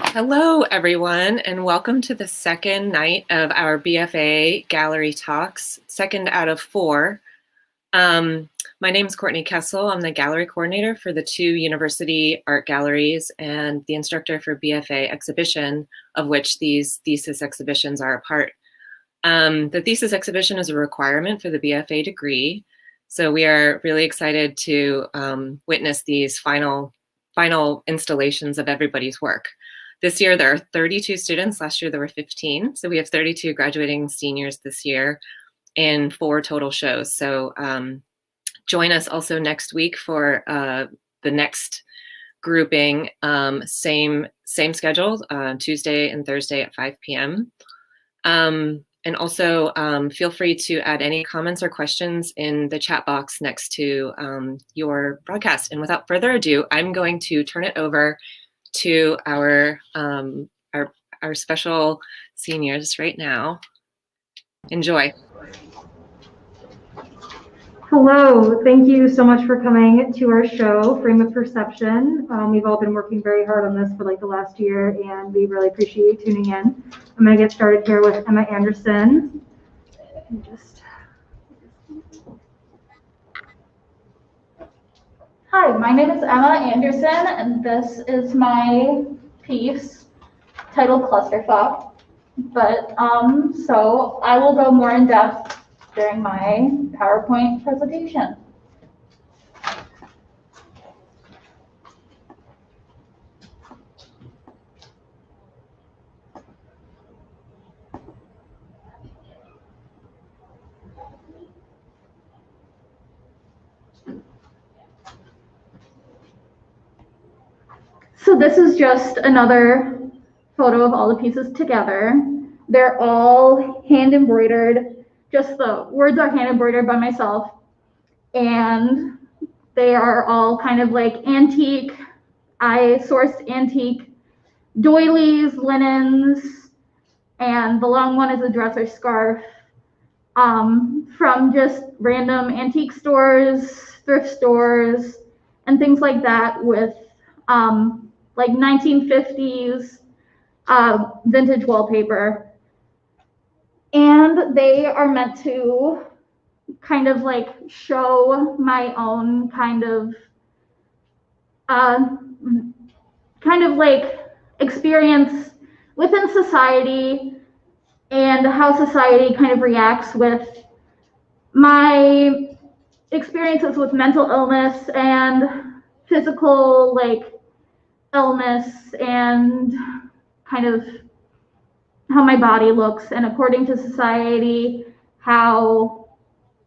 Hello, everyone, and welcome to the second night of our BFA Gallery Talks, second out of 4. My name is Courtney Kessel. I'm the gallery coordinator for the 2 university art galleries and the instructor for BFA exhibition, of which these thesis exhibitions are a part. The thesis exhibition is a requirement for the BFA degree, so we are really excited to witness these final installations of everybody's work. This year, there are 32 students. Last year, there were 15. So we have 32 graduating seniors this year in 4 total shows. So join us also next week for the next grouping, same schedule, Tuesday and Thursday at 5 p.m. And also feel free to add any comments or questions in the chat box next to your broadcast. And without further ado, I'm going to turn it over to our special seniors right now. Enjoy. Hello, thank you so much for coming to our show, Frame of Perception. We've all been working very hard on this for like the last year, and we really appreciate you tuning in. I'm going to get started here with Emma Anderson. Hi, my name is Emma Anderson, and this is my piece titled Clusterfuck. But so I will go more in depth during my PowerPoint presentation. So this is just another photo of all the pieces together. They're all hand embroidered. Just the words are hand embroidered by myself. And they are all kind of like antique. I sourced antique doilies, linens, and the long one is a dresser scarf from just random antique stores, thrift stores, and things like that with like 1950s vintage wallpaper. And they are meant to kind of like show my own kind of like experience within society and how society kind of reacts with my experiences with mental illness and physical like illness and kind of how my body looks, and according to society, how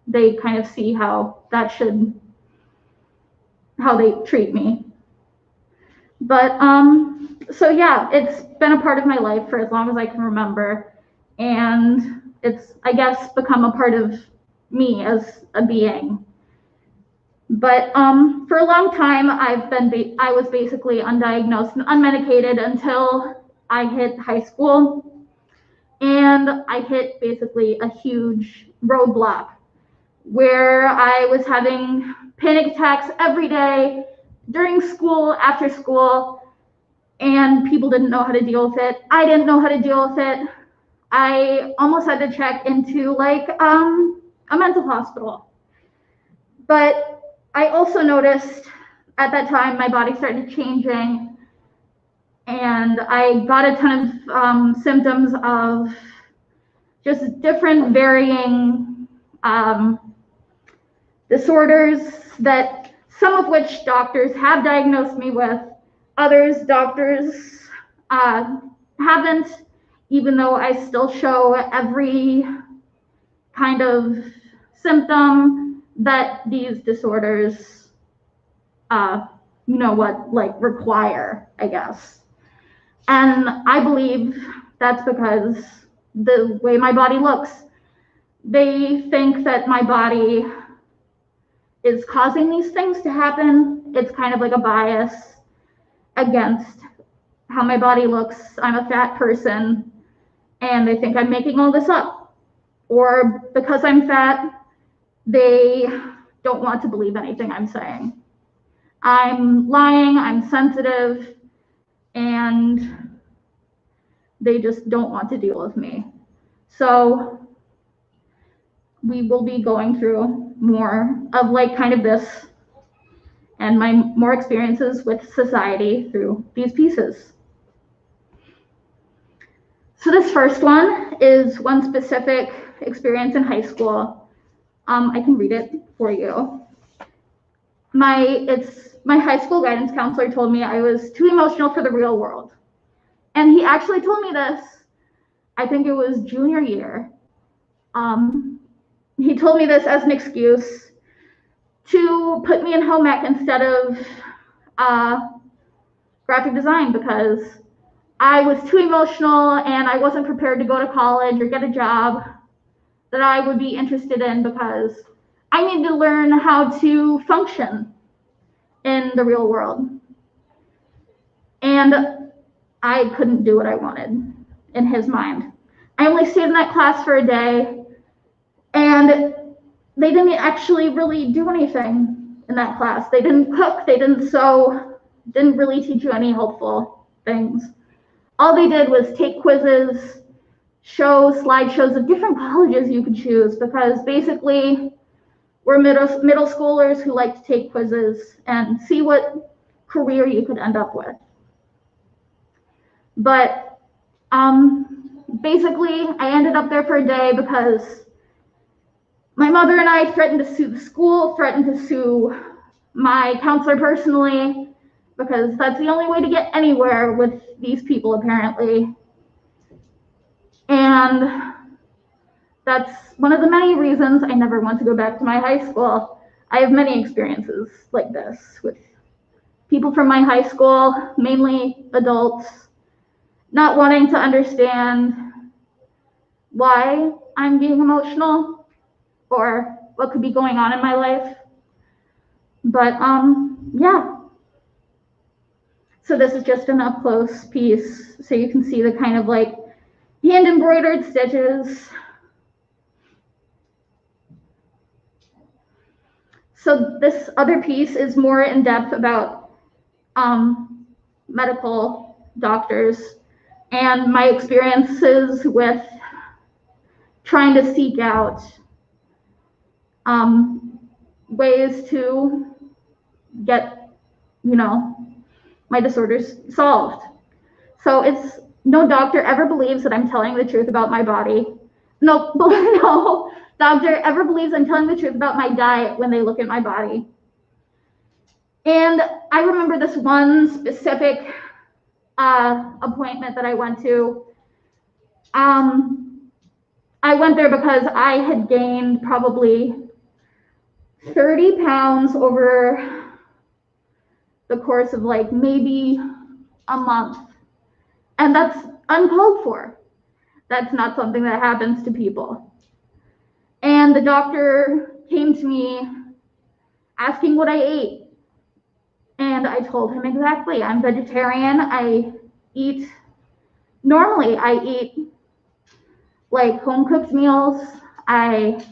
they kind of see how they treat me. But so yeah, it's been a part of my life for as long as I can remember, and it's, I guess, become a part of me as a being. But for a long time, I was basically undiagnosed and unmedicated until I hit high school, and I hit basically a huge roadblock where I was having panic attacks every day during school, after school, and people didn't know how to deal with it. I didn't know how to deal with it. I almost had to check into like a mental hospital. But I also noticed at that time my body started changing, and I got a ton of symptoms of just different varying disorders, that some of which doctors have diagnosed me with, others doctors haven't, even though I still show every kind of symptom that these disorders require, I guess. And I believe that's because the way my body looks. They think that my body is causing these things to happen. It's kind of like a bias against how my body looks. I'm a fat person, and they think I'm making all this up. Or because I'm fat, they don't want to believe anything I'm saying. I'm lying, I'm sensitive, and they just don't want to deal with me. So we will be going through more of like kind of this and my more experiences with society through these pieces. So this first one is one specific experience in high school. I can read it for you. My high school guidance counselor told me I was too emotional for the real world. And he actually told me this, I think it was junior year. He told me this as an excuse to put me in home ec instead of graphic design because I was too emotional and I wasn't prepared to go to college or get a job that I would be interested in because I need to learn how to function in the real world. And I couldn't do what I wanted in his mind. I only stayed in that class for a day, and they didn't actually really do anything in that class. They didn't cook, they didn't sew, didn't really teach you any helpful things. All they did was take quizzes, show slideshows of different colleges you could choose, because basically we're middle schoolers who like to take quizzes and see what career you could end up with. But basically, I ended up there for a day because my mother and I threatened to sue the school, threatened to sue my counselor personally, because that's the only way to get anywhere with these people, apparently. And that's one of the many reasons I never want to go back to my high school. I have many experiences like this with people from my high school, mainly adults, not wanting to understand why I'm being emotional or what could be going on in my life. But yeah. So this is just an up close piece so you can see the kind of like hand embroidered stitches. So this other piece is more in depth about medical doctors and my experiences with trying to seek out ways to get, my disorders solved. So it's no doctor ever believes that I'm telling the truth about my body. No doctor ever believes I'm telling the truth about my diet when they look at my body. And I remember this one specific appointment that I went to. I went there because I had gained probably 30 pounds over the course of like maybe a month. And that's uncalled for. That's not something that happens to people. And the doctor came to me asking what I ate. And I told him exactly, I'm vegetarian. I eat like home cooked meals. I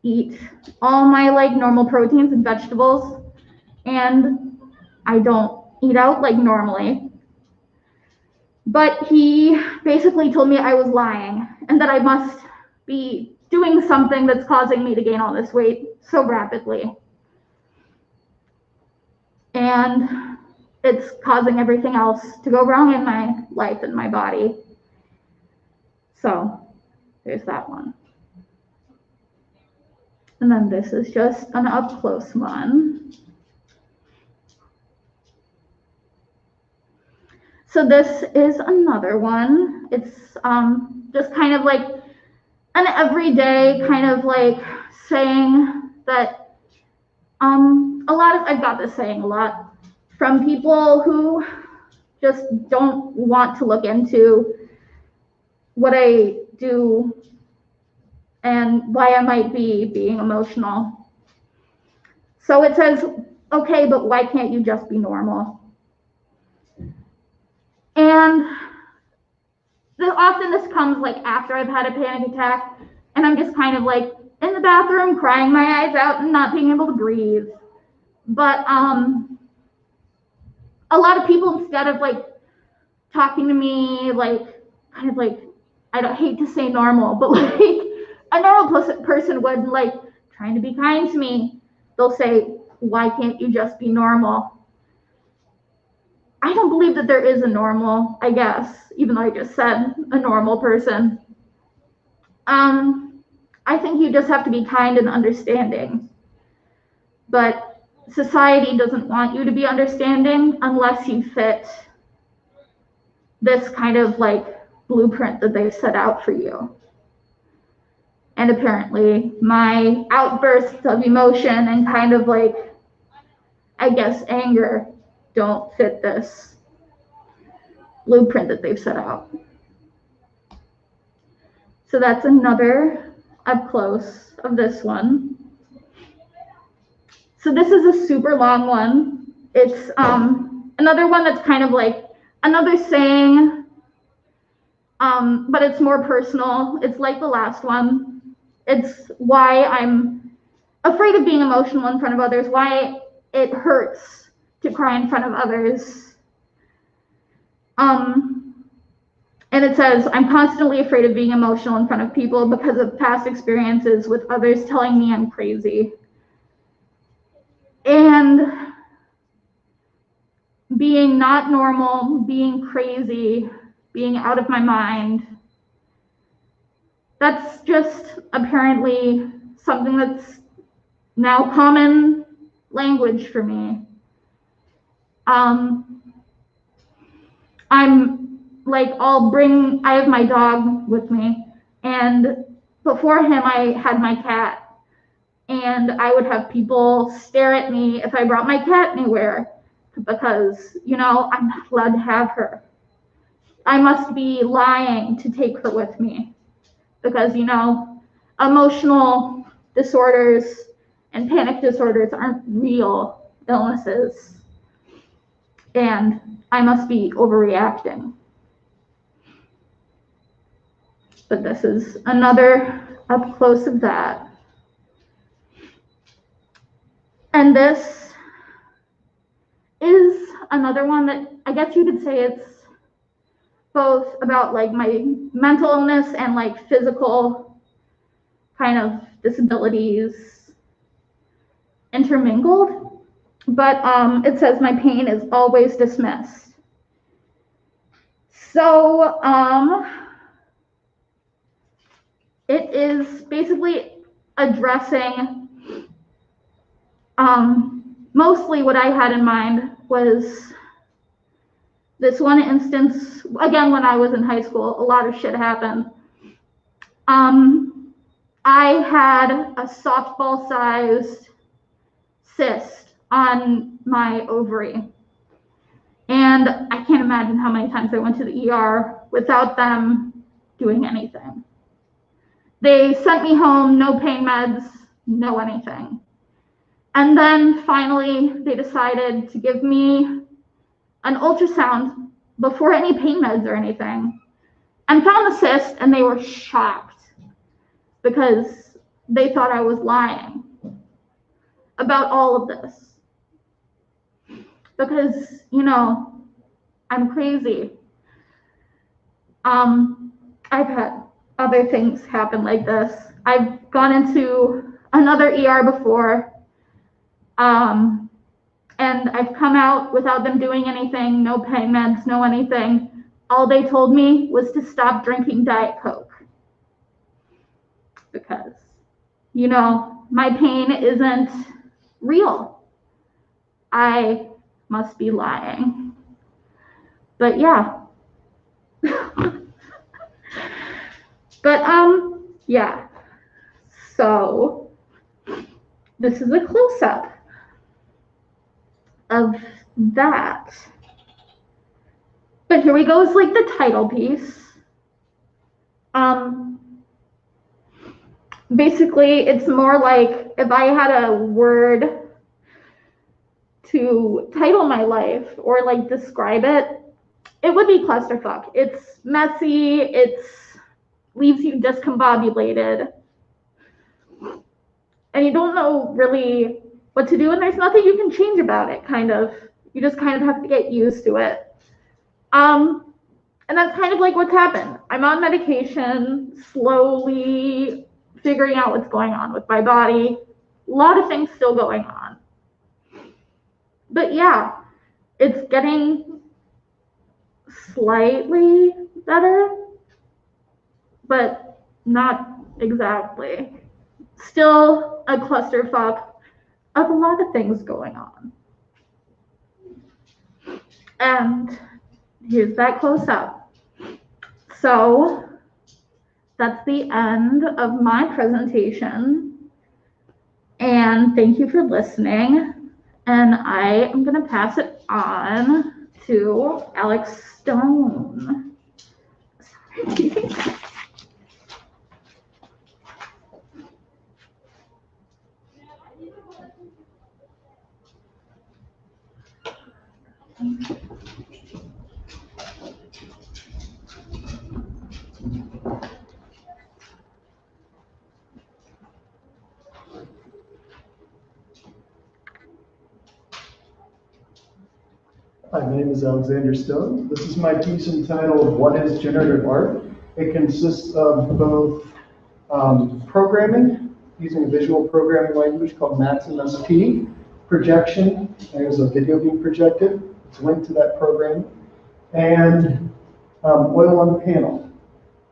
eat all my like normal proteins and vegetables, and I don't eat out like normally. But he basically told me I was lying and that I must be doing something that's causing me to gain all this weight so rapidly. And it's causing everything else to go wrong in my life and my body. So there's that one. And then this is just an up close one. So this is another one. It's just kind of like an everyday kind of like saying that I've got this saying a lot from people who just don't want to look into what I do and why I might be being emotional. So it says, okay, but why can't you just be normal? And often this comes like after I've had a panic attack and I'm just kind of like in the bathroom crying my eyes out and not being able to breathe. But a lot of people, instead of like talking to me like kind of like, I don't hate to say normal, but like a normal person would, like trying to be kind to me, they'll say, why can't you just be normal? I don't believe that there is a normal, I guess, even though I just said a normal person. I think you just have to be kind and understanding. But society doesn't want you to be understanding unless you fit this kind of like blueprint that they've set out for you. And apparently my outbursts of emotion and kind of like, I guess, anger don't fit this blueprint that they've set out. So that's another up close of this one. So this is a super long one. It's another one that's kind of like another saying, but it's more personal. It's like the last one. It's why I'm afraid of being emotional in front of others, why it hurts to cry in front of others. And it says, I'm constantly afraid of being emotional in front of people because of past experiences with others telling me I'm crazy. And being not normal, being crazy, being out of my mind, that's just apparently something that's now common language for me. I'm like, I have my dog with me, and before him I had my cat, and I would have people stare at me if I brought my cat anywhere because, you know, I'm not allowed to have her. I must be lying to take her with me because, you know, emotional disorders and panic disorders aren't real illnesses, and I must be overreacting. But this is another up close of that. And this is another one that I guess you could say it's both about like my mental illness and like physical kind of disabilities intermingled. But it says my pain is always dismissed. So it is basically addressing, mostly what I had in mind was this one instance, again, when I was in high school, a lot of shit happened. I had a softball-sized cyst on my ovary. And I can't imagine how many times I went to the ER without them doing anything. They sent me home, no pain meds, no anything. And then finally, they decided to give me an ultrasound before any pain meds or anything, and found the cyst, and they were shocked because they thought I was lying about all of this. Because, you know, I'm crazy. I've had other things happen like this. I've gone into another ER before, and I've come out without them doing anything, no pain meds, no anything. All they told me was to stop drinking Diet Coke. Because, you know, my pain isn't real. I must be lying. But yeah. But yeah. So this is a close-up of that. But here we go, is like the title piece. Basically, it's more like if I had a word to title my life or like describe it, it would be clusterfuck. It's messy, it's leaves you discombobulated, and you don't know really what to do, and there's nothing you can change about it, kind of. You just kind of have to get used to it. And that's kind of like what's happened. I'm on medication, slowly figuring out what's going on with my body. A lot of things still going on. But yeah, it's getting slightly better, but not exactly. Still a clusterfuck of a lot of things going on. And here's that close up. So that's the end of my presentation. And thank you for listening. And I am going to pass it on to Alex Stone. Sorry. Hi, my name is Alexander Stone. This is my piece entitled, What is Generative Art? It consists of both programming, using a visual programming language called MaxMSP, projection, there's a video being projected, it's linked to that program, and oil on panel.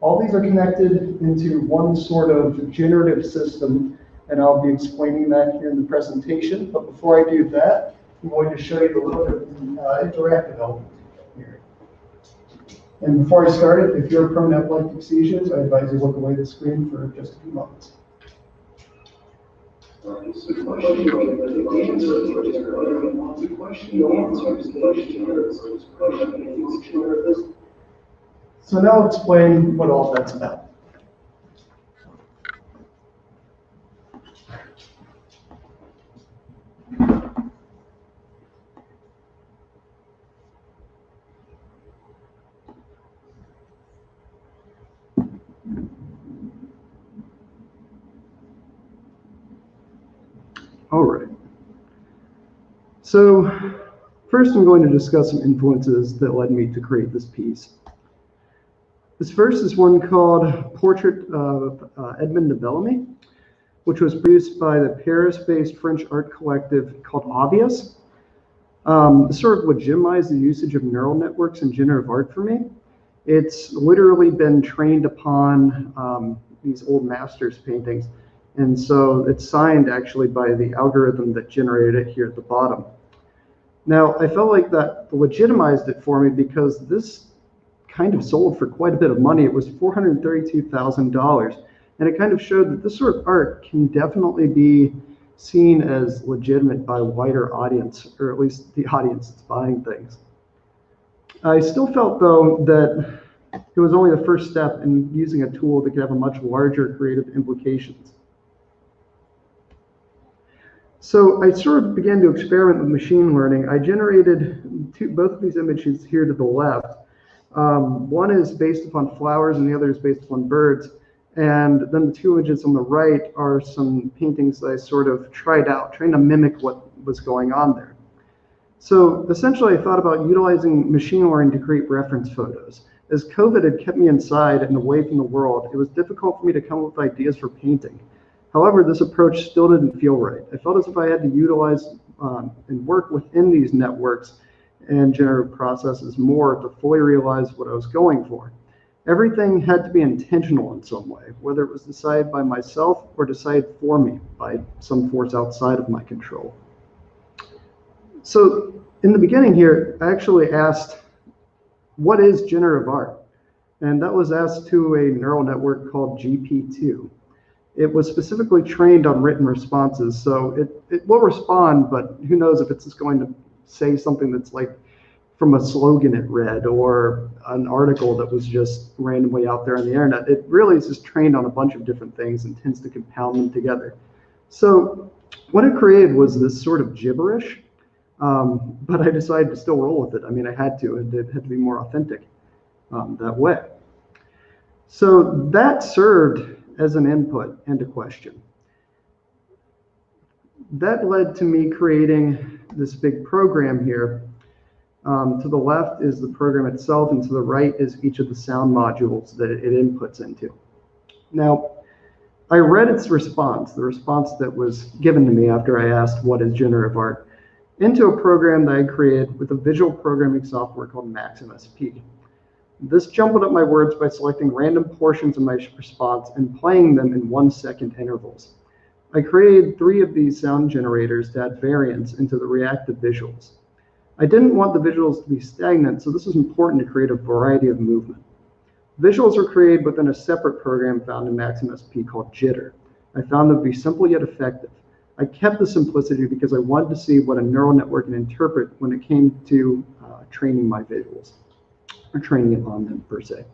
All these are connected into one sort of generative system, and I'll be explaining that here in the presentation. But before I do that, I'm going to show you a little bit of the interactive element here. And before I start it, if you're a prone to epileptic seizures, I advise you look away the screen for just a few moments. So now I'll explain what all that's about. All right. So first I'm going to discuss some influences that led me to create this piece. This first is one called Portrait of Edmond de Bellamy, which was produced by the Paris-based French art collective called Obvious. This sort of legitimized the usage of neural networks in generative art for me. It's literally been trained upon these old masters paintings. And so it's signed actually by the algorithm that generated it here at the bottom. Now, I felt like that legitimized it for me because this kind of sold for quite a bit of money. It was $432,000. And it kind of showed that this sort of art can definitely be seen as legitimate by a wider audience, or at least the audience that's buying things. I still felt, though, that it was only the first step in using a tool that could have a much larger creative implications. So I sort of began to experiment with machine learning. I generated both of these images here to the left. One is based upon flowers and the other is based upon birds. And then the two images on the right are some paintings that I sort of tried out, trying to mimic what was going on there. So essentially I thought about utilizing machine learning to create reference photos. As COVID had kept me inside and away from the world, it was difficult for me to come up with ideas for painting. However, this approach still didn't feel right. I felt as if I had to utilize and work within these networks and generative processes more to fully realize what I was going for. Everything had to be intentional in some way, whether it was decided by myself or decided for me by some force outside of my control. So in the beginning here, I actually asked, what is generative art? And that was asked to a neural network called GP2. It was specifically trained on written responses, so it will respond, but who knows if it's just going to say something that's like from a slogan it read or an article that was just randomly out there on the internet. It really is just trained on a bunch of different things and tends to compound them together. So what it created was this sort of gibberish, but I decided to still roll with it. I mean, I had to, and it had to be more authentic that way. So that served as an input and a question. That led to me creating this big program here To the left is the program itself, and to the right is each of the sound modules that it inputs into. Now, I read its response, the response that was given to me after I asked what is generative art, into a program that I created with a visual programming software called MaxMSP. This jumbled up my words by selecting random portions of my response and playing them in 1-second intervals. I created 3 of these sound generators to add variance into the reactive visuals. I didn't want the visuals to be stagnant, so this was important to create a variety of movement. Visuals are created within a separate program found in MaxMSP called Jitter. I found them to be simple yet effective. I kept the simplicity because I wanted to see what a neural network can interpret when it came to training my visuals, or training it on them per se.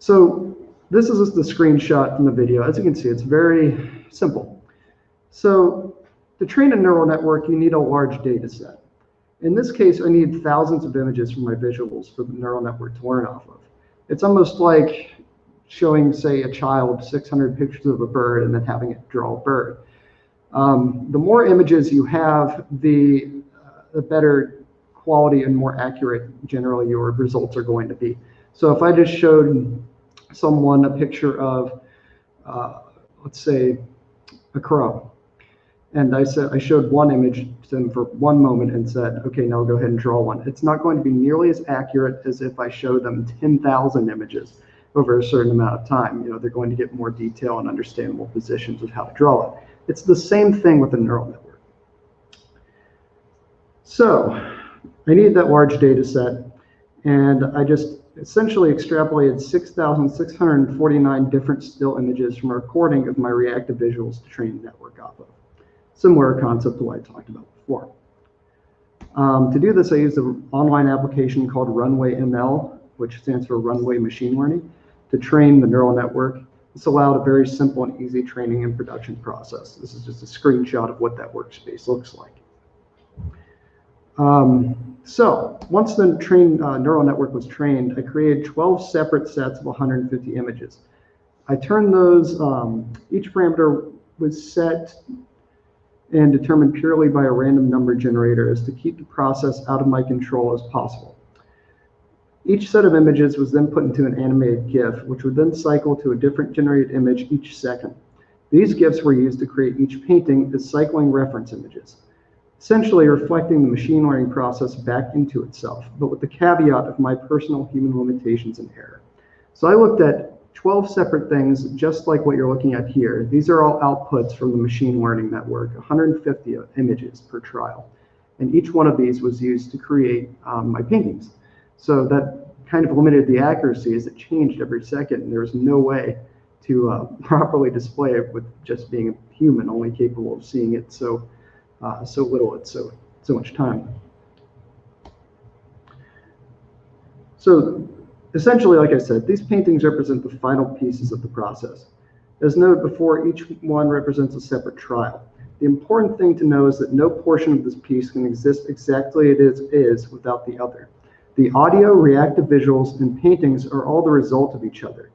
So this is just the screenshot from the video. As you can see, it's very simple. So to train a neural network, you need a large data set. In this case, I need thousands of images from my visuals for the neural network to learn off of. It's almost like showing, say, a child 600 pictures of a bird and then having it draw a bird. The more images you have, the better quality and more accurate generally your results are going to be. So if I just showed someone a picture of, let's say, a crow, and I showed one image to them for one moment and said, okay, now go ahead and draw one. It's not going to be nearly as accurate as if I show them 10,000 images over a certain amount of time. You know, they're going to get more detail and understandable positions of how to draw it. It's the same thing with a neural network. So I need that large data set, and I just essentially extrapolated 6,649 different still images from a recording of my reactive visuals to train the network off of. Similar concept to what I talked about before. To do this, I used an online application called Runway ML, which stands for Runway Machine Learning, to train the neural network. This allowed a very simple and easy training and production process. This is just a screenshot of what that workspace looks like. So once the neural network was trained, I created 12 separate sets of 150 images. I turned those, each parameter was set and determined purely by a random number generator as to keep the process out of my control as possible. Each set of images was then put into an animated GIF, which would then cycle to a different generated image each second. These GIFs were used to create each painting as cycling reference images, essentially reflecting the machine learning process back into itself, but with the caveat of my personal human limitations and error. So I looked at 12 separate things, just like what you're looking at here. These are all outputs from the machine learning network, 150 images per trial. And each one of these was used to create my paintings. So that kind of limited the accuracy as it changed every second, and there was no way to properly display it with just being a human, only capable of seeing it so little at so much time. So essentially, like I said, these paintings represent the final pieces of the process. As noted before, each one represents a separate trial. The important thing to know is that no portion of this piece can exist exactly as it is without the other. The audio, reactive visuals, and paintings are all the result of each other.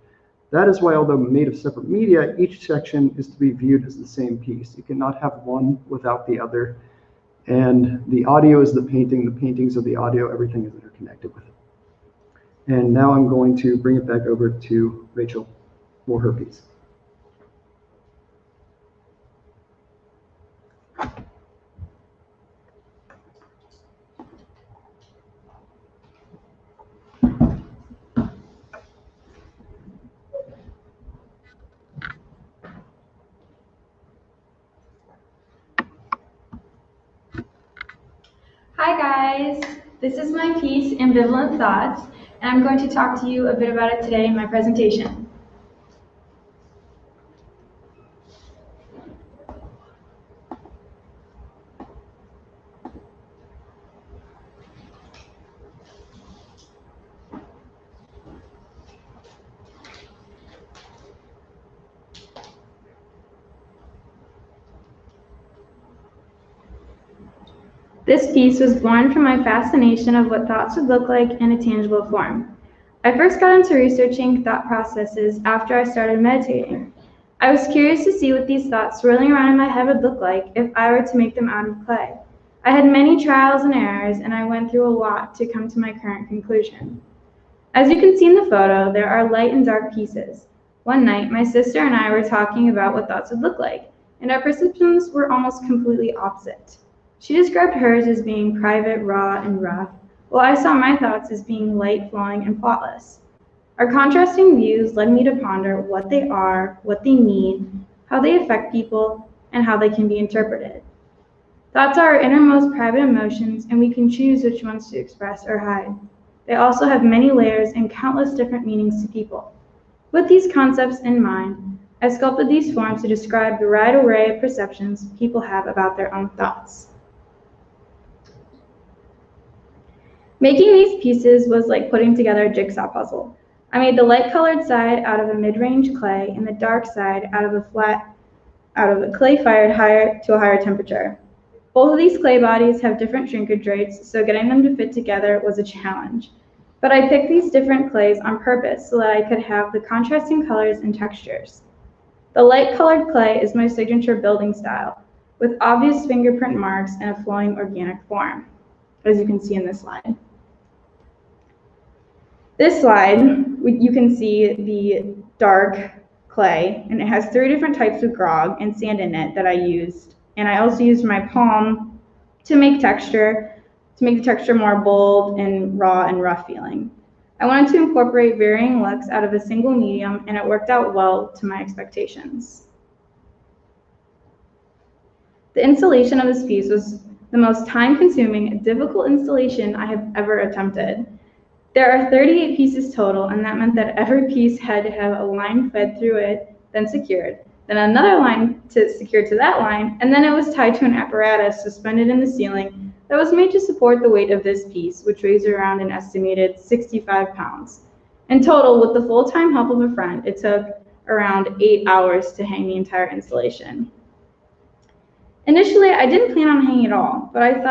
That is why, although made of separate media, each section is to be viewed as the same piece. You cannot have one without the other. And the audio is the paintings are the audio, everything is interconnected with it. And now I'm going to bring it back over to Rachel for her piece. Hi guys, this is my piece, Ambivalent Thoughts, and I'm going to talk to you a bit about it today in my presentation. This piece was born from my fascination of what thoughts would look like in a tangible form. I first got into researching thought processes after I started meditating. I was curious to see what these thoughts swirling around in my head would look like if I were to make them out of clay. I had many trials and errors, and I went through a lot to come to my current conclusion. As you can see in the photo, there are light and dark pieces. One night, my sister and I were talking about what thoughts would look like, and our perceptions were almost completely opposite. She described hers as being private, raw, and rough, while I saw my thoughts as being light, flowing, and plotless. Our contrasting views led me to ponder what they are, what they mean, how they affect people, and how they can be interpreted. Thoughts are our innermost private emotions, and we can choose which ones to express or hide. They also have many layers and countless different meanings to people. With these concepts in mind, I sculpted these forms to describe the wide array of perceptions people have about their own thoughts. Making these pieces was like putting together a jigsaw puzzle. I made the light-colored side out of a mid-range clay and the dark side out of a clay fired to a higher temperature. Both of these clay bodies have different shrinkage rates, so getting them to fit together was a challenge. But I picked these different clays on purpose so that I could have the contrasting colors and textures. The light-colored clay is my signature building style, with obvious fingerprint marks and a flowing organic form, as you can see in this slide. This slide, you can see the dark clay, and it has 3 different types of grog and sand in it that I used. And I also used my palm to make the texture more bold and raw and rough feeling. I wanted to incorporate varying looks out of a single medium, and it worked out well to my expectations. The installation of this piece was the most time-consuming, difficult installation I have ever attempted. There are 38 pieces total, and that meant that every piece had to have a line fed through it, then secured, then another line secured to that line, and then it was tied to an apparatus suspended in the ceiling that was made to support the weight of this piece, which weighs around an estimated 65 pounds. In total, with the full-time help of a friend, it took around 8 hours to hang the entire installation. Initially, I didn't plan on hanging at all, but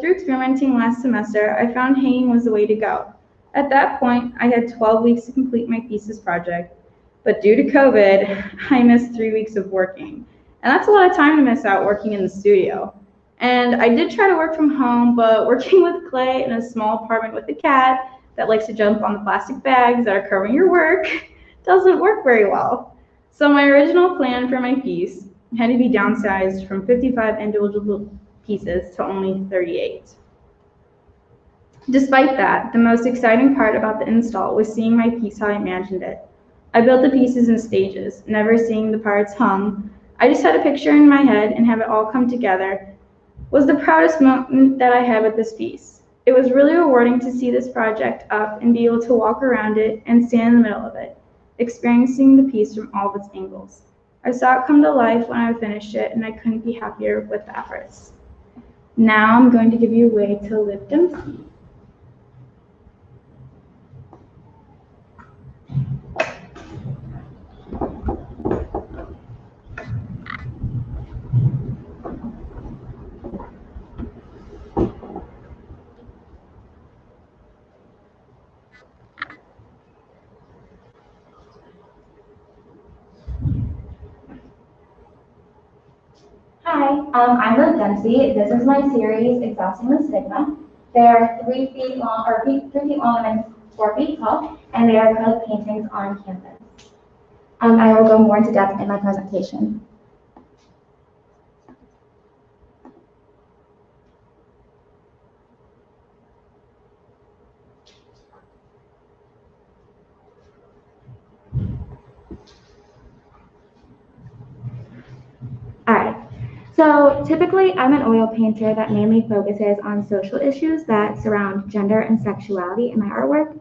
through experimenting last semester, I found hanging was the way to go. At that point, I had 12 weeks to complete my thesis project, but due to COVID, I missed 3 weeks of working. And that's a lot of time to miss out working in the studio. And I did try to work from home, but working with clay in a small apartment with a cat that likes to jump on the plastic bags that are covering your work doesn't work very well. So my original plan for my piece had to be downsized from 55 individual pieces to only 38. Despite that, the most exciting part about the install was seeing my piece how I imagined it. I built the pieces in stages, never seeing the parts hung. I just had a picture in my head, and have it all come together was the proudest moment that I had with this piece. It was really rewarding to see this project up and be able to walk around it and stand in the middle of it, experiencing the piece from all of its angles. I saw it come to life when I finished it, and I couldn't be happier with the efforts. Now I'm going to give you a way to live Dempsey. Hi, I'm Liv Dempsey. This is my series, Exhausting the Stigma. They are 3 feet long, or 3 feet long and 4 feet tall, and they are acrylic paintings on canvas. I will go more into depth in my presentation. All right. So typically, I'm an oil painter that mainly focuses on social issues that surround gender and sexuality in my artwork.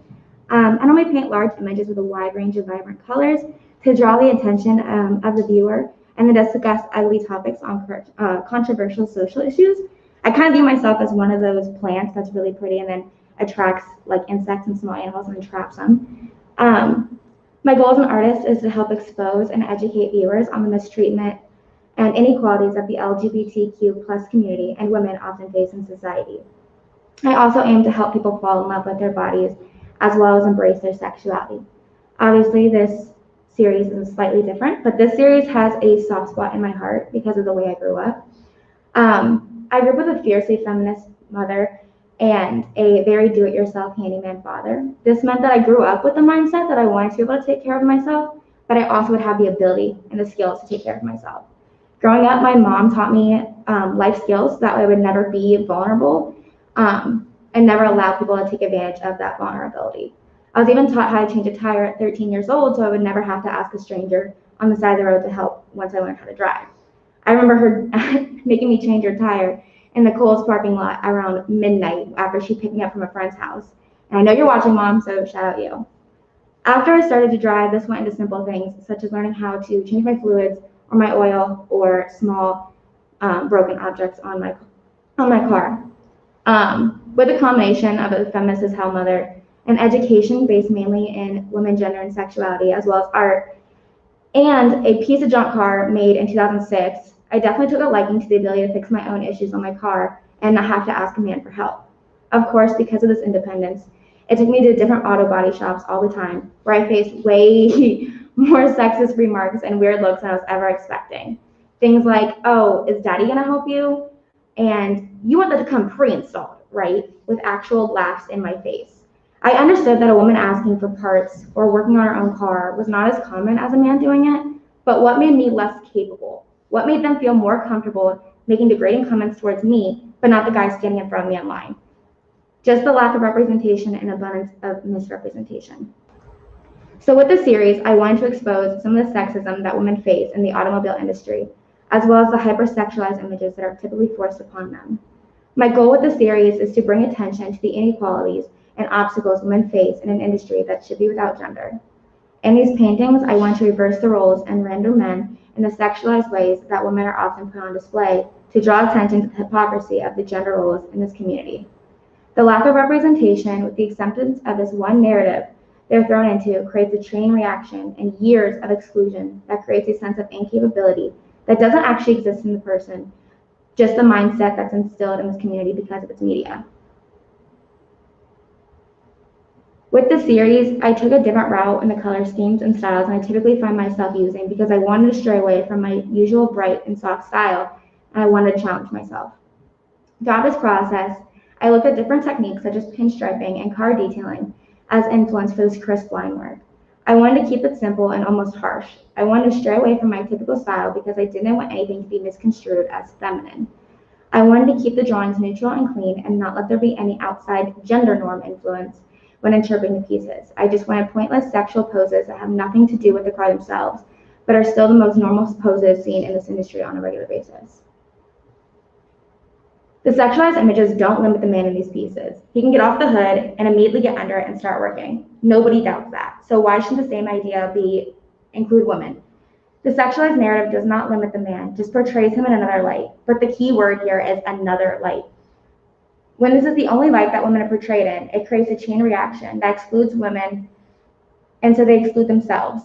I normally paint large images with a wide range of vibrant colors to draw the attention of the viewer and then discuss ugly topics on controversial social issues. I kind of view myself as one of those plants that's really pretty and then attracts like insects and small animals and then traps them. My goal as an artist is to help expose and educate viewers on the mistreatment and inequalities that the LGBTQ+ community and women often face in society. I also aim to help people fall in love with their bodies as well as embrace their sexuality. Obviously, this series is slightly different, but this series has a soft spot in my heart because of the way I grew up. I grew up with a fiercely feminist mother and a very do-it-yourself handyman father. This meant that I grew up with the mindset that I wanted to be able to take care of myself, but I also would have the ability and the skills to take care of myself. Growing up, my mom taught me life skills that way I would never be vulnerable and never allow people to take advantage of that vulnerability. I was even taught how to change a tire at 13 years old, so I would never have to ask a stranger on the side of the road to help once I learned how to drive. I remember her making me change her tire in the Kohl's parking lot around midnight after she picked me up from a friend's house. And I know you're watching, Mom, so shout out you. After I started to drive, this went into simple things, such as learning how to change my fluids or my oil or small broken objects on my car. With a combination of a feminist as hell mother, an education based mainly in women, gender, and sexuality, as well as art, and a piece of junk car made in 2006, I definitely took a liking to the ability to fix my own issues on my car and not have to ask a man for help. Of course, because of this independence, it took me to different auto body shops all the time, where I faced way more sexist remarks and weird looks than I was ever expecting. Things like, oh, is daddy gonna help you? And you want that to come pre-installed, right? With actual laughs in my face. I understood that a woman asking for parts or working on her own car was not as common as a man doing it, but what made me less capable? What made them feel more comfortable making degrading comments towards me, but not the guy standing in front of me in line? Just the lack of representation and abundance of misrepresentation. So with this series, I wanted to expose some of the sexism that women face in the automobile industry, as well as the hypersexualized images that are typically forced upon them. My goal with the series is to bring attention to the inequalities and obstacles women face in an industry that should be without gender. In these paintings, I want to reverse the roles and render men in the sexualized ways that women are often put on display to draw attention to the hypocrisy of the gender roles in this community. The lack of representation with the acceptance of this one narrative they're thrown into creates a chain reaction and years of exclusion that creates a sense of incapability that doesn't actually exist in the person, just the mindset that's instilled in this community because of its media. With the series, I took a different route in the color schemes and styles than I typically find myself using because I wanted to stray away from my usual bright and soft style, and I wanted to challenge myself. Throughout this process, I looked at different techniques such as pinstriping and car detailing as influence for this crisp line work. I wanted to keep it simple and almost harsh. I wanted to stray away from my typical style because I didn't want anything to be misconstrued as feminine. I wanted to keep the drawings neutral and clean and not let there be any outside gender norm influence when interpreting the pieces. I just wanted pointless sexual poses that have nothing to do with the car themselves, but are still the most normal poses seen in this industry on a regular basis. The sexualized images don't limit the man in these pieces. He can get off the hood and immediately get under it and start working. Nobody doubts that. So why shouldn't the same idea include women? The sexualized narrative does not limit the man, just portrays him in another light. But the key word here is another light. When this is the only light that women are portrayed in, it creates a chain reaction that excludes women, and so they exclude themselves.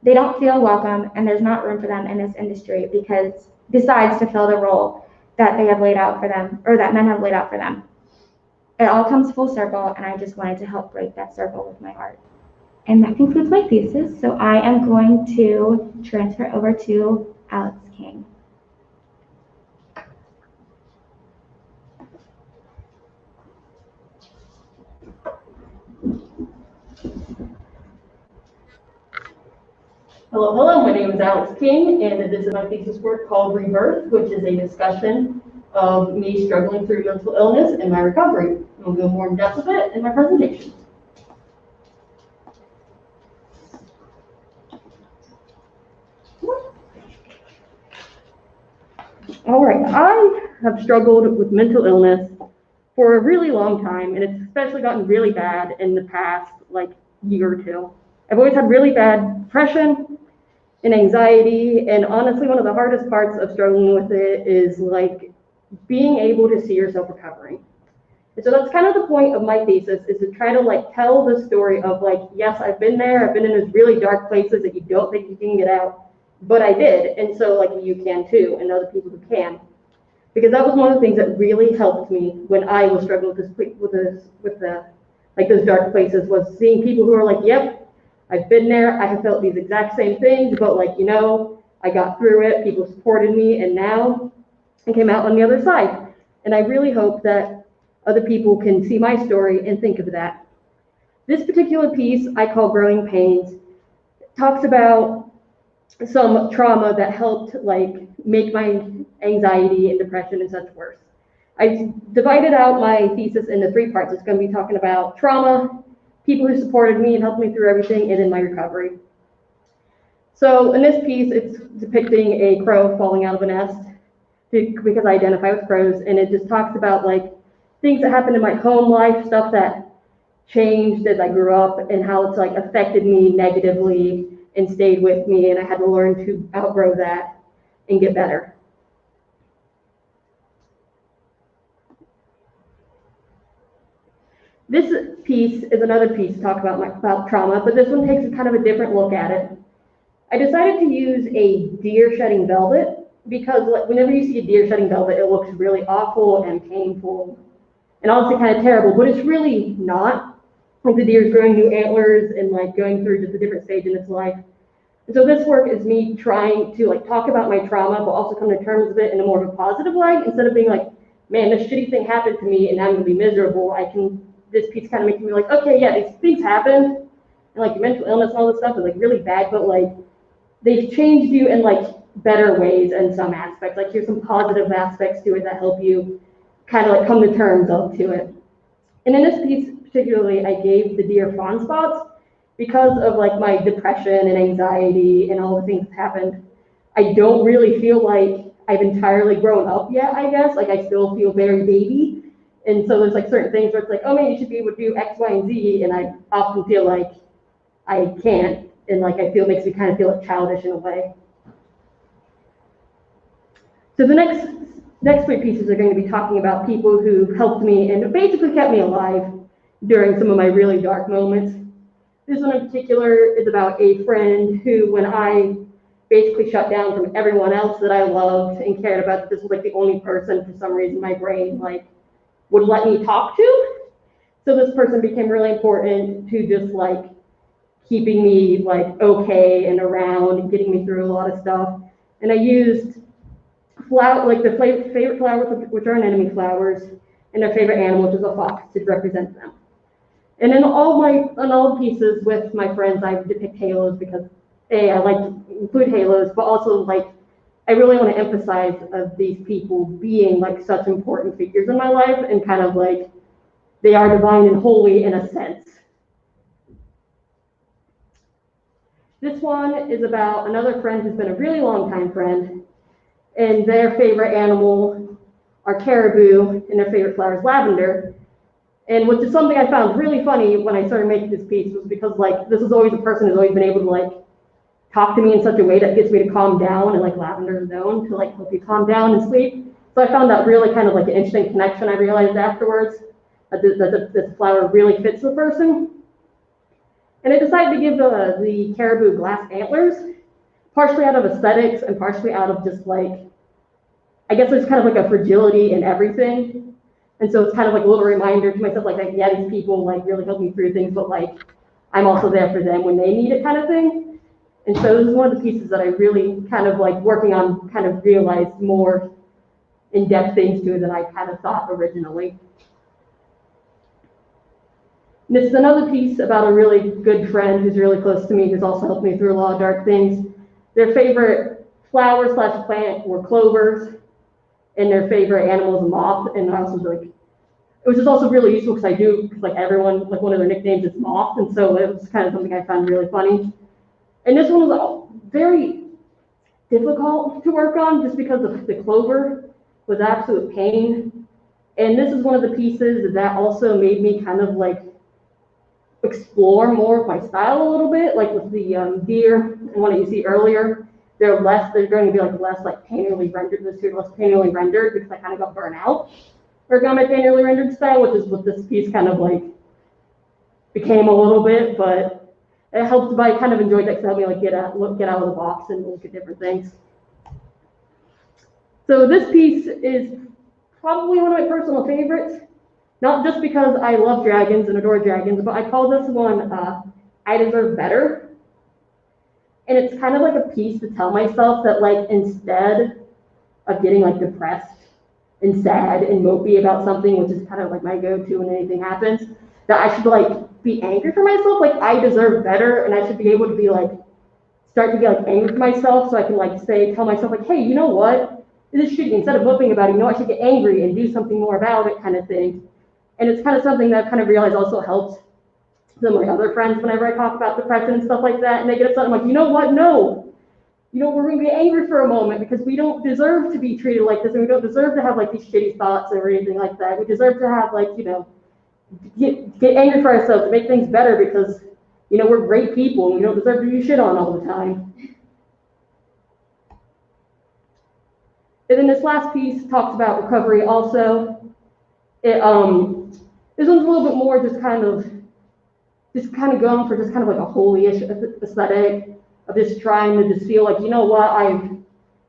They don't feel welcome, and there's not room for them in this industry because besides to fill the role that they have laid out for them, or that men have laid out for them. It all comes full circle, and I just wanted to help break that circle with my art. And that concludes my thesis, so I am going to transfer over to Alex King. Hello, my name is Alex King, and this is my thesis work called Rebirth, which is a discussion of me struggling through mental illness and my recovery. I'll go more in depth with it in my presentation. All right, I have struggled with mental illness for a really long time, and it's especially gotten really bad in the past, year or two. I've always had really bad depression and anxiety, and honestly, one of the hardest parts of struggling with it is being able to see yourself recovering. And so that's kind of the point of my thesis, is to try to tell the story of yes, I've been there, I've been in those really dark places that you don't think you can get out, but I did, and so you can too, and other people who can. Because that was one of the things that really helped me when I was struggling with those dark places, was seeing people who are yep, I've been there, I have felt these exact same things, but I got through it, people supported me, and now and came out on the other side. And I really hope that other people can see my story and think of that. This particular piece I call Growing Pains talks about some trauma that helped like make my anxiety and depression and such worse. I divided out my thesis into 3 parts. It's going to be talking about trauma, people who supported me and helped me through everything, and then my recovery. So in this piece, it's depicting a crow falling out of a nest because I identify with crows, and it just talks about like things that happened in my home life, stuff that changed as I grew up, and how it's like affected me negatively and stayed with me, and I had to learn to outgrow that and get better. This piece is another piece to talk about trauma, but this one takes kind of a different look at it. I decided to use a deer shedding velvet because whenever you see a deer shedding velvet, it looks really awful and painful and honestly kind of terrible, but it's really not. Like the deer's growing new antlers and like going through just a different stage in its life. And so this work is me trying to like talk about my trauma, but also come to terms with it in a more of a positive light, instead of being like, man, this shitty thing happened to me and now I'm gonna be miserable. This piece kind of makes me like, okay, yeah, these things happened, and like your mental illness and all this stuff is like really bad, but like they've changed you in like better ways in some aspects. Like here's some positive aspects to it that help you kind of like come to terms to it. And in this piece particularly, I gave the deer fawn spots because of like my depression and anxiety and all the things that happened. I don't really feel like I've entirely grown up yet, I guess. Like I still feel very baby. And so there's like certain things where it's like, oh man, you should be able to do X, Y, and Z. And I often feel like I can't. And like I feel, makes me kind of feel like childish in a way. So the next 3 pieces are going to be talking about people who helped me and basically kept me alive during some of my really dark moments. This one in particular is about a friend who, when I basically shut down from everyone else that I loved and cared about, this was like the only person for some reason my brain like would let me talk to. So this person became really important to just like keeping me like okay and around and getting me through a lot of stuff. And I used the favorite flowers, which are anemone flowers, and their favorite animal, which is a fox, to represent them. And in all the pieces with my friends, I depict halos because I like to include halos, but also like I really want to emphasize of these people being like such important figures in my life, and kind of like they are divine and holy in a sense. This one is about another friend who's been a really long time friend, and their favorite animal are caribou, and their favorite flower is lavender. And which is something I found really funny when I started making this piece, was because like this is always a person who's always been able to like talk to me in such a way that gets me to calm down, and like lavender is known to like help you calm down and sleep. So I found that really kind of like an interesting connection. I realized afterwards that this flower really fits the person. And I decided to give the caribou glass antlers, partially out of aesthetics and partially out of just like, I guess there's kind of like a fragility in everything. And so it's kind of like a little reminder to myself, like yeah, these people like really help me through things, but like I'm also there for them when they need it, kind of thing. And so this is one of the pieces that I really kind of like working on, kind of realized more in-depth things to it than I kind of thought originally. And this is another piece about a really good friend who's really close to me, who's also helped me through a lot of dark things. Their favorite flower/plant were clovers, and their favorite animal is a moth. And I was like, it was just also really useful because like everyone, like one of their nicknames is Moth, and so it was kind of something I found really funny. And this one was very difficult to work on just because the clover was absolute pain. And this is one of the pieces that also made me kind of like explore more of my style a little bit, like with the deer and one that you see earlier. They're going to be like less like painterly rendered. This here less painterly rendered because I kind of got burnt out working on my painterly rendered style, which is what this piece kind of like became a little bit, but it helped. But I kind of enjoyed that because it helped me like get out of the box and look at different things. So this piece is probably one of my personal favorites, not just because I love dragons and adore dragons, but I call this one I Deserve Better. And it's kind of like a piece to tell myself that like instead of getting like depressed and sad and mopey about something, which is kind of like my go-to when anything happens, that I should like be angry for myself. Like I deserve better, and I should be able to be like, start to be like angry for myself, so I can like tell myself like, hey, you know what? This should, instead of moping about it, you know, I should get angry and do something more about it, kind of thing. And it's kind of something that I've kind of realized also helps some of my other friends whenever I talk about depression and stuff like that, and they get upset. I'm like, you know what? No. You know, we're going to be angry for a moment because we don't deserve to be treated like this, and we don't deserve to have like these shitty thoughts or anything like that. We deserve to have like, you know, get angry for ourselves, make things better because, you know, we're great people and we don't deserve to be shit on all the time. And then this last piece talks about recovery also. This one's a little bit more just kind of going for just kind of like a holy-ish aesthetic of just trying to just feel like, you know what, I've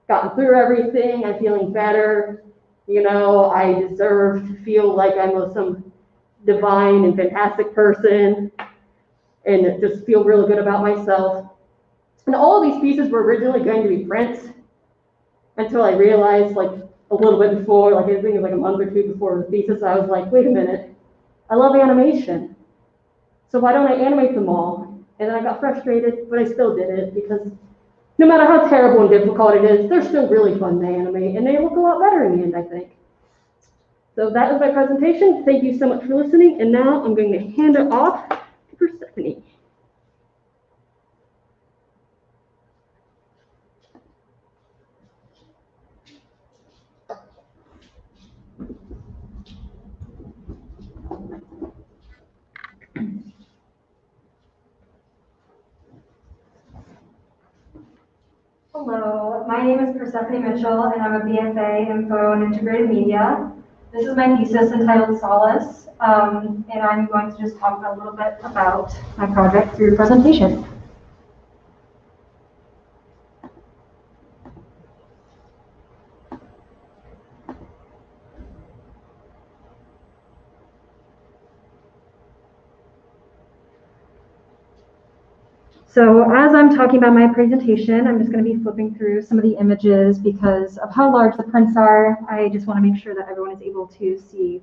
gotten through everything, I'm feeling better, you know, I deserve to feel like I'm some divine and fantastic person and just feel really good about myself. And all of these pieces were originally going to be prints until I realized, like a little bit before, like I think it was like a month or two before the thesis, I was like, wait a minute, I love animation. So why don't I animate them all? And then I got frustrated, but I still did it because no matter how terrible and difficult it is, they're still really fun to animate, and they look a lot better in the end, I think. So that is my presentation. Thank you so much for listening, and now I'm going to hand it off to Persephone. Hello, my name is Persephone Mitchell, and I'm a BFA in Photo and Integrated Media. This is my thesis entitled Solace, and I'm going to just talk a little bit about my project through presentation. So as I'm talking about my presentation, I'm just going to be flipping through some of the images because of how large the prints are. I just want to make sure that everyone is able to see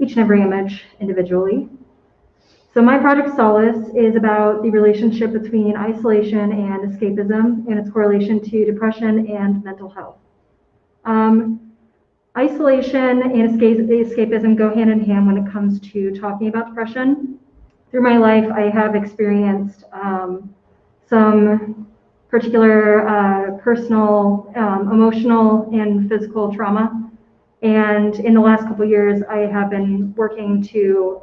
each and every image individually. So my project Solace is about the relationship between isolation and escapism and its correlation to depression and mental health. Isolation and escapism go hand in hand when it comes to talking about depression. Through my life, I have experienced some particular personal, emotional, and physical trauma. And in the last couple of years, I have been working to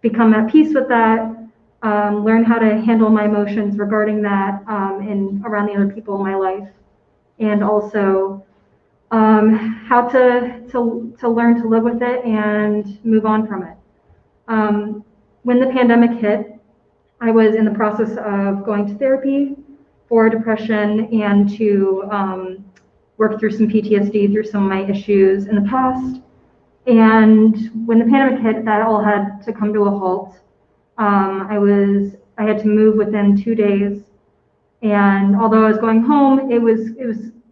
become at peace with that, learn how to handle my emotions regarding that and around the other people in my life, and also how to learn to live with it and move on from it. When the pandemic hit, I was in the process of going to therapy for depression and to work through some PTSD through some of my issues in the past. And when the pandemic hit, that all had to come to a halt. I had to move within 2 days. And although I was going home, it was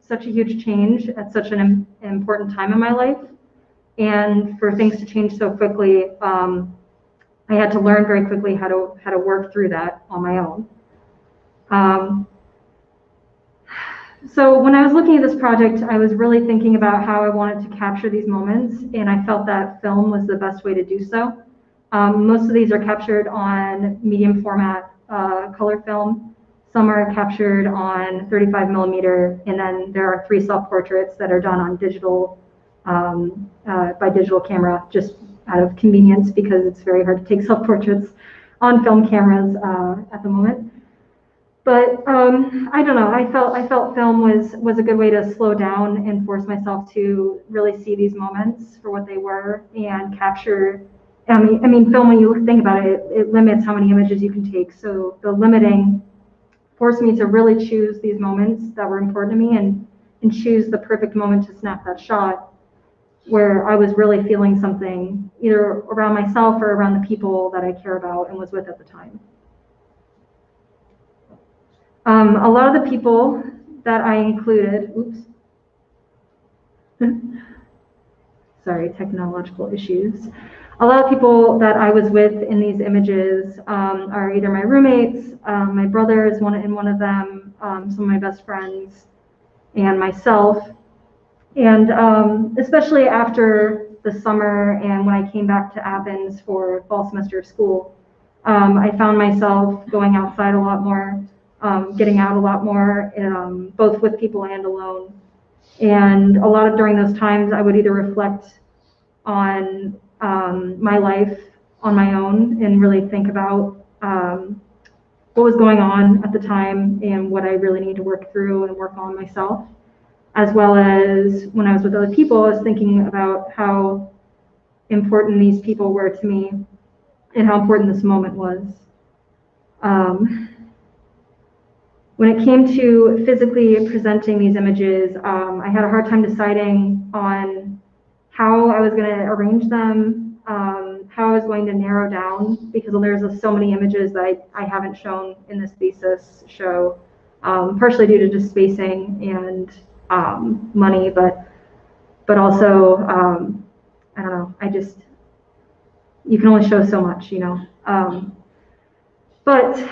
such a huge change at such an important time in my life. And for things to change so quickly, I had to learn very quickly how to work through that on my own. So when I was looking at this project, I was really thinking about how I wanted to capture these moments, and I felt that film was the best way to do so. Most of these are captured on medium format color film. Some are captured on 35 millimeter, and then there are 3 self-portraits that are done on digital, by digital camera, just out of convenience because it's very hard to take self-portraits on film cameras at the moment. But I don't know, I felt film was a good way to slow down and force myself to really see these moments for what they were and capture. I mean, film, when you think about it, it limits how many images you can take. So the limiting forced me to really choose these moments that were important to me and choose the perfect moment to snap that shot where I was really feeling something either around myself or around the people that I care about and was with at the time. A lot of the people that I included, Sorry, technological issues. A lot of people that I was with in these images are either my roommates, my brother is in one of them, some of my best friends, and myself. And especially after the summer and when I came back to Athens for fall semester of school, I found myself going outside a lot more, getting out a lot more, both with people and alone. And a lot of during those times, I would either reflect on my life on my own and really think about what was going on at the time and what I really need to work through and work on myself. As well as when I was with other people, I was thinking about how important these people were to me and how important this moment was. When it came to physically presenting these images, I had a hard time deciding on how I was going to arrange them, how I was going to narrow down, because there's so many images that I haven't shown in this thesis show, partially due to just spacing and money, but also, I don't know, you can only show so much, you know. But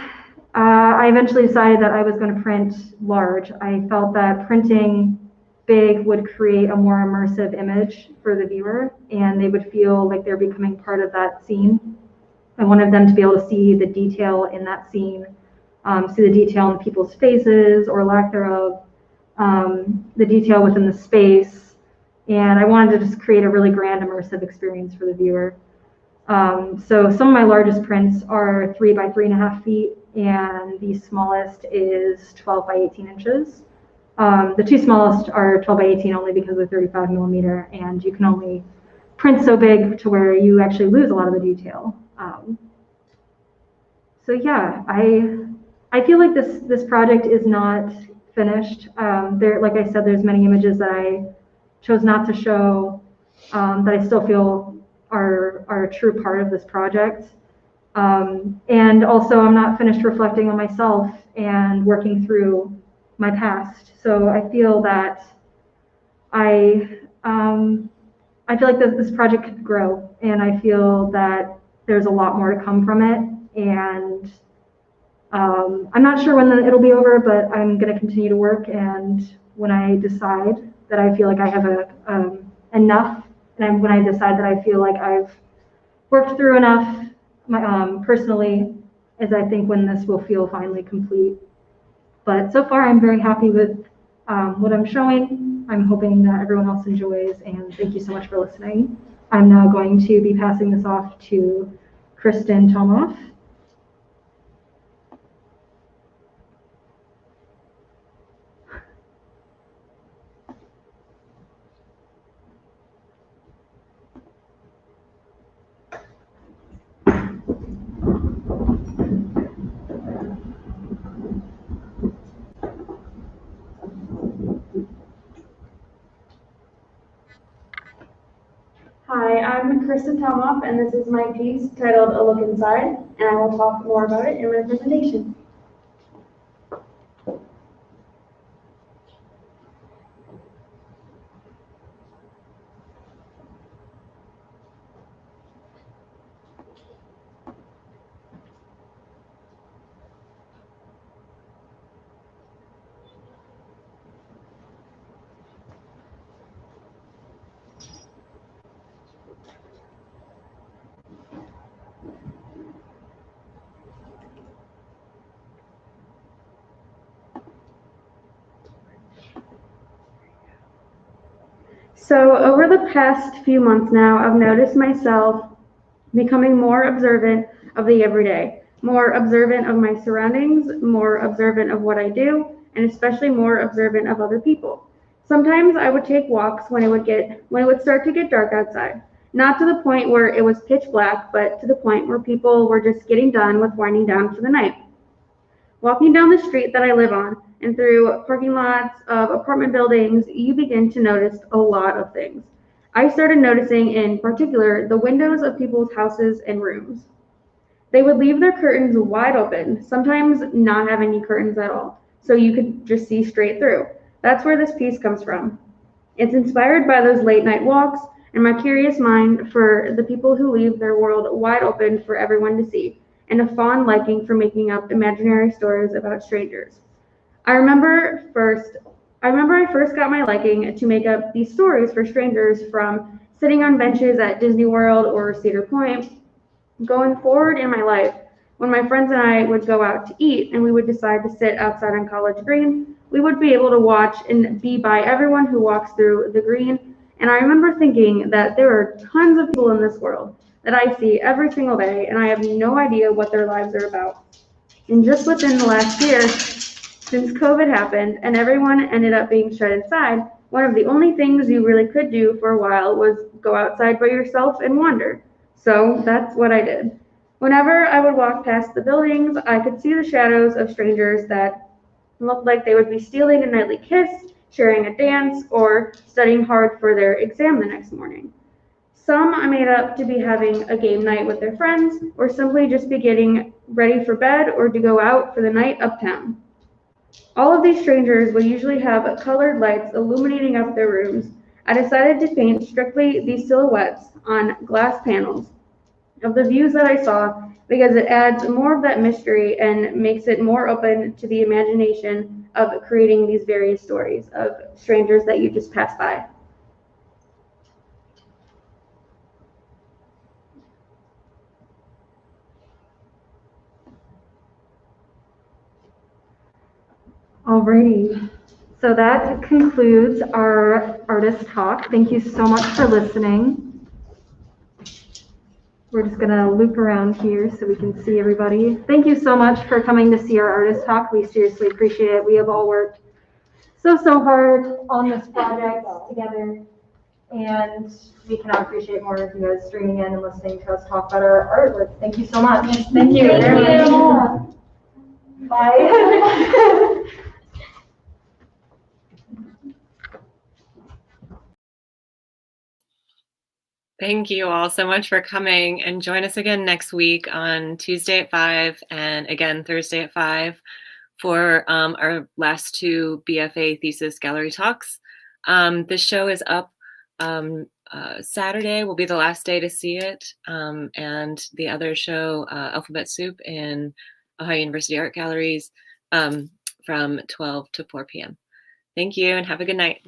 I eventually decided that I was going to print large. I felt that printing big would create a more immersive image for the viewer, and they would feel like they're becoming part of that scene. I wanted them to be able to see the detail in that scene, see the detail in people's faces or lack thereof, the detail within the space, and I wanted to just create a really grand immersive experience for the viewer. So some of my largest prints are 3 by 3.5 feet, and the smallest is 12 by 18 inches. The two smallest are 12 by 18 only because they're 35 millimeter, and you can only print so big to where you actually lose a lot of the detail. So yeah, I feel like this project is not finished. Like I said, there's many images that I chose not to show that I still feel are a true part of this project. And also, I'm not finished reflecting on myself and working through my past. So I feel that I feel like this project could grow, and I feel that there's a lot more to come from it. And I'm not sure when it'll be over, but I'm going to continue to work. And when I decide that I feel like I have enough, and when I decide that I feel like I've worked through enough personally, is I think when this will feel finally complete. But so far, I'm very happy with what I'm showing. I'm hoping that everyone else enjoys, and thank you so much for listening. I'm now going to be passing this off to Kristin Tomoff. Hi, I'm Kristin Tomoff, and this is my piece titled A Look Inside, and I will talk more about it in my presentation. So over the past few months now, I've noticed myself becoming more observant of the everyday, more observant of my surroundings, more observant of what I do, and especially more observant of other people. Sometimes I would take walks when it would start to get dark outside, not to the point where it was pitch black, but to the point where people were just getting done with winding down for the night. Walking down the street that I live on and through parking lots of apartment buildings, you begin to notice a lot of things. I started noticing in particular the windows of people's houses and rooms. They would leave their curtains wide open, sometimes not have any curtains at all, so you could just see straight through. That's where this piece comes from. It's inspired by those late night walks and my curious mind for the people who leave their world wide open for everyone to see, and a fond liking for making up imaginary stories about strangers. I remember I first got my liking to make up these stories for strangers from sitting on benches at Disney World or Cedar Point. Going forward in my life, when my friends and I would go out to eat and we would decide to sit outside on College Green, we would be able to watch and be by everyone who walks through the green. And I remember thinking that there are tons of people in this world that I see every single day, and I have no idea what their lives are about. And just within the last year, since COVID happened and everyone ended up being shut inside, one of the only things you really could do for a while was go outside by yourself and wander. So that's what I did. Whenever I would walk past the buildings, I could see the shadows of strangers that looked like they would be stealing a nightly kiss, sharing a dance, or studying hard for their exam the next morning. Some I made up to be having a game night with their friends, or simply just be getting ready for bed or to go out for the night uptown. All of these strangers will usually have colored lights illuminating up their rooms. I decided to paint strictly these silhouettes on glass panels of the views that I saw because it adds more of that mystery and makes it more open to the imagination of creating these various stories of strangers that you just pass by. Alrighty, so that concludes our artist talk. Thank you so much for listening. We're just gonna loop around here so we can see everybody. Thank you so much for coming to see our artist talk. We seriously appreciate it. We have all worked so hard on this project together, and we cannot appreciate more of you guys streaming in and listening to us talk about our artwork. Thank you so much. Thank you very much. Bye. Thank you all so much for coming, and join us again next week on Tuesday at 5 and again Thursday at 5 for our last two BFA thesis gallery talks. This show is up Saturday will be the last day to see it, and the other show, Alphabet Soup in Ohio University Art Galleries, from 12 to 4 p.m. Thank you and have a good night.